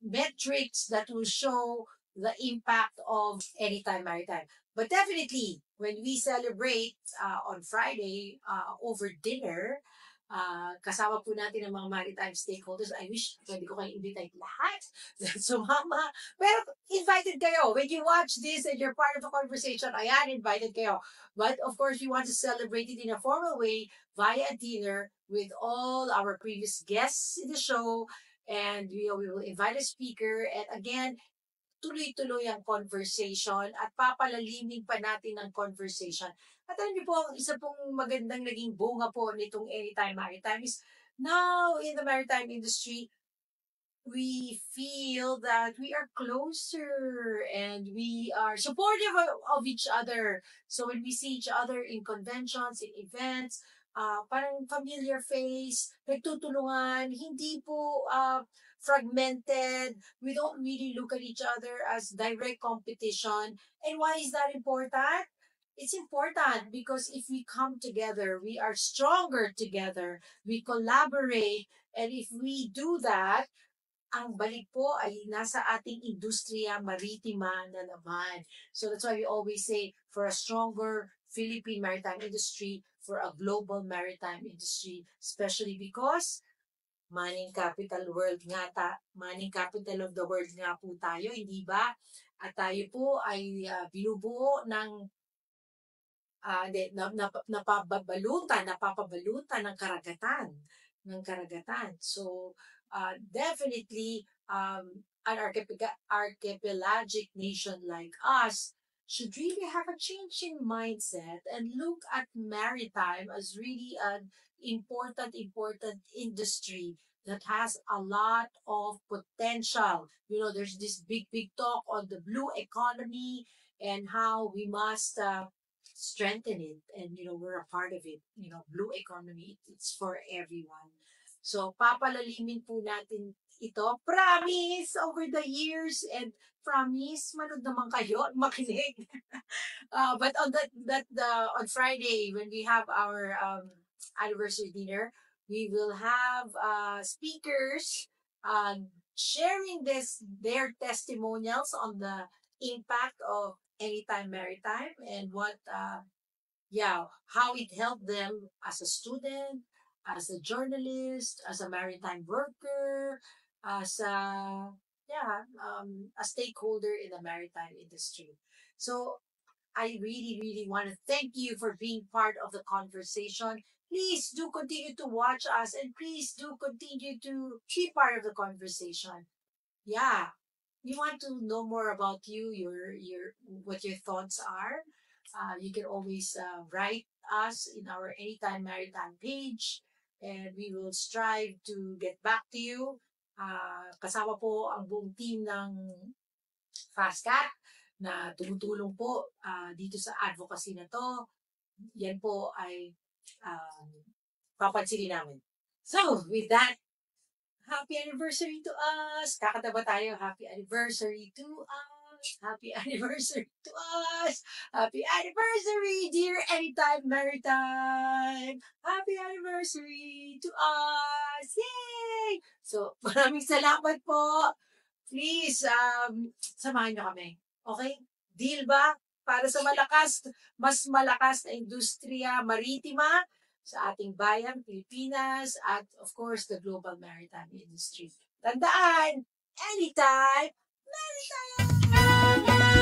metrics that will show the impact of Anytime Maritime. But definitely, when we celebrate on Friday over dinner, kasama po natin ang mga maritime stakeholders. I wish pwede ko kayo invite lahat. So, mama, pero invited kayo. When you watch this and you're part of the conversation, ayan, invited kayo. But of course, we want to celebrate it in a formal way via dinner with all our previous guests in the show. And we will invite a speaker. And again, tuloy-tuloy ang conversation at papalalimin pa natin ang conversation. At alam niyo po, ang isa pong magandang naging bunga po nitong Anytime Maritime is now in the maritime industry, we feel that we are closer and we are supportive of each other. So when we see each other in conventions, in events, parang familiar face, nagtutulungan, hindi po fragmented. We don't really look at each other as direct competition. And why is that important? It's important because if we come together, we are stronger together, we collaborate, and if we do that, ang balik po ay nasa ating industriya maritima na naman. So that's why we always say, for a stronger Philippine maritime industry, for a global maritime industry, especially because Manning capital world nga Manning capital of the world nga po tayo, hindi ba? At tayo po ay binubuo ng napapabalutan ng karagatan. So definitely an archipelagic nation like us should really have a change in mindset and look at maritime as really an important industry that has a lot of potential. There's this big talk on the blue economy and how we must strengthen it. And, we're a part of it. Blue economy, it's for everyone. So, papalalimin po natin ito. Promise over the years, and promise manood naman kayo at makinig. But on on Friday, when we have our anniversary dinner, we will have speakers sharing their testimonials on the impact of Anytime Maritime and what how it helped them as a student, as a journalist, as a maritime worker, as a stakeholder in the maritime industry. So I really, really want to thank you for being part of the conversation. Please do continue to watch us and please do continue to be part of the conversation. Yeah. We want to know more about you, what your thoughts are. You can always write us in our Anytime Maritime page and we will strive to get back to you. Kasama po ang buong team ng FastCat na tumutulong po dito sa advocacy na to. Yan po ay papansinin namin. So, with that, happy anniversary to us! Kakanta ba tayo? Happy anniversary to us! Happy anniversary to us! Happy anniversary, dear Anytime Maritime! Happy anniversary to us! Yay! So, maraming salamat po. Please, samahan nyo kami. Okay? Deal ba? Para sa mas malakas na industriya maritima sa ating bayan, Pilipinas, at of course, the global maritime industry. Tandaan, anytime, maritime!